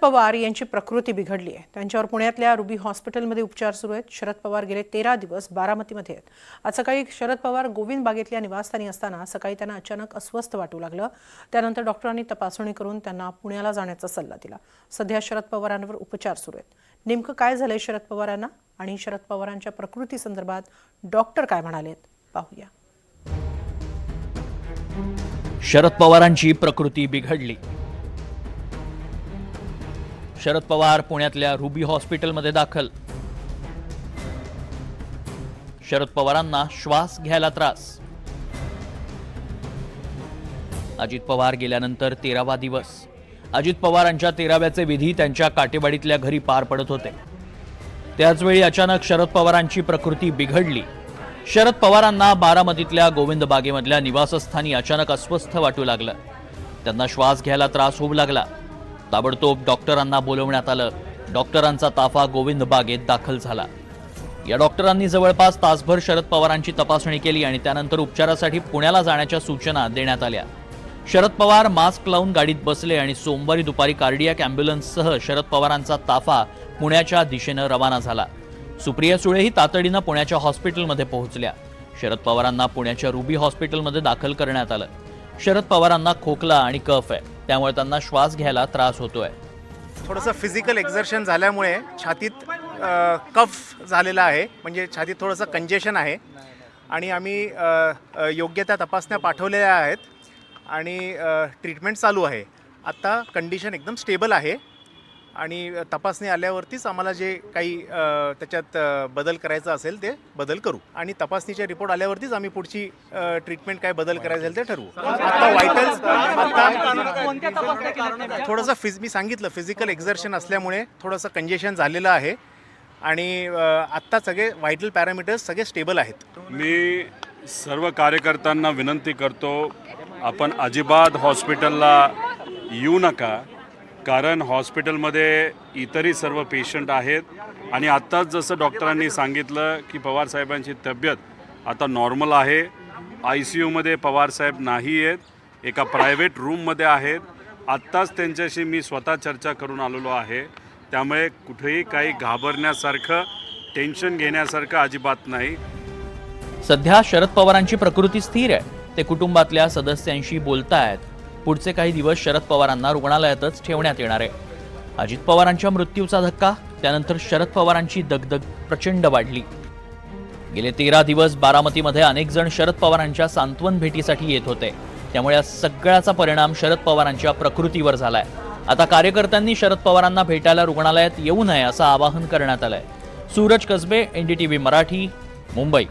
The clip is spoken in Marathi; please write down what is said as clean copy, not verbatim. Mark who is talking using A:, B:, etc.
A: पवार यांची प्रकृती बिघडली आहे। त्यांच्यावर पुण्यातल्या रुबी हॉस्पिटलमध्ये उपचार सुरू आहेत। शरद पवार गेले 13 दिवस बारामतीमध्ये आहेत। आज सकाळी शरद पवार गोविंद बागेतल्या निवासस्थानी असताना सकाळी त्यांना अचानक अस्वस्थ वाटू लागलं। त्यानंतर डॉक्टरांनी तपासणी करून त्यांना पुण्याला जाण्याचा सल्ला दिला। सध्या शरद पवारांवर उपचार सुरू आहेत। नेमकं काय झालंय शरद पवारांना आणि शरद पवारांच्या प्रकृती संदर्भात डॉक्टर काय म्हणालेत पाहूया।
B: शरद पवारांची प्रकृती बिघडली। शरद पवार पुण्यातल्या रुबी हॉस्पिटलमध्ये दाखल। शरद पवारांना श्वास घ्यायला त्रास। अजित पवार गेल्यानंतर 13वा दिवस। अजित पवारांच्या 13व्याचे विधी त्यांच्या काटेवाडीतल्या घरी पार पडत होते। त्याचवेळी अचानक शरद पवारांची प्रकृती बिघडली। शरद पवारांना बारामतीतल्या गोविंद बागेमधल्या निवासस्थानी अचानक अस्वस्थ वाटू लागलं। त्यांना श्वास घ्यायला त्रास होऊ लागला। ताबडतोब डॉक्टरांना बोलवण्यात आलं। डॉक्टरांचा ताफा गोविंद बागेत दाखल झाला। या डॉक्टरांनी जवळपास तासभर शरद पवारांची तपासणी केली आणि त्यानंतर उपचारासाठी पुण्याला जाण्याच्या सूचना देण्यात आल्या। शरद पवार मास्क लावून गाडीत बसले आणि सोमवारी दुपारी कार्डियाक अँब्युलन्ससह शरद पवारांचा ताफा पुण्याच्या दिशेनं रवाना झाला। सुप्रिया सुळेही तातडीनं पुण्याच्या हॉस्पिटलमध्ये पोहोचल्या। शरद पवारांना पुण्याच्या रुबी हॉस्पिटलमध्ये दाखल करण्यात आलं। शरद पवारांना खोकला आणि कफ आहे, त्यामुळे त्यांना श्वास घ्यायला त्रास होतोय।
C: थोडंसं फिजिकल एक्झर्शन झाल्यामुळे छातीत कफ झालेला आहे, म्हणजे छातीत थोडंसं कंजेशन आहे आणि आम्ही योग्य त्या तपासण्या पाठवलेल्या आहेत आणि ट्रीटमेंट चालू आहे। आता कंडिशन एकदम स्टेबल आहे आणि तपासणी आल्यावरतीच आम्हाला जे काही त्याच्यात बदल करायचा असेल ते बदल करू आणि तपासणीचे रिपोर्ट आल्यावरतीच आम्ही पुढची ट्रीटमेंट काय बदल करायचं असेल ते ठरवू। आता वायटल्स थोडंसं मी सांगितलं फिजिकल एक्झर्शन असल्यामुळे थोडंसं कंजेशन झालेलं आहे आणि आत्ता सगळे वायटल पॅरामीटर्स सगळे स्टेबल आहेत।
D: मी सर्व कार्यकर्त्यांना विनंती करतो, आपण अजिबात हॉस्पिटलला येऊ नका, कारण हॉस्पिटलमध्ये इतरही सर्व पेशंट आहेत आणि आत्ताच जसं डॉक्टरांनी सांगितलं की पवारसाहेबांची तब्येत आता नॉर्मल आहे। ICUमध्ये पवारसाहेब नाही आहेत, एका प्रायव्हेट रूममध्ये आहेत। आत्ताच त्यांच्याशी मी स्वतः चर्चा करून आलेलो आहे, त्यामुळे कुठेही काही घाबरण्यासारखं टेन्शन घेण्यासारखं अजिबात नाही।
B: सध्या शरद पवारांची प्रकृती स्थिर आहे। ते कुटुंबातल्या सदस्यांशी बोलतायत। पुढचे काही दिवस शरद पवारांना रुग्णालयातच ठेवण्यात येणार आहे। अजित पवारांच्या मृत्यूचा धक्का, त्यानंतर शरद पवारांची दगदग प्रचंड वाढली। गेले 13 दिवस बारामतीमध्ये अनेक जण शरद पवारांच्या सांत्वन भेटीसाठी येत होते, त्यामुळे या सगळ्याचा परिणाम शरद पवारांच्या प्रकृतीवर झालाय। आता कार्यकर्त्यांनी शरद पवारांना भेटायला रुग्णालयात येऊ नये असं आवाहन करण्यात आलंय। सूरज कसबे, NDTV मराठी, मुंबई।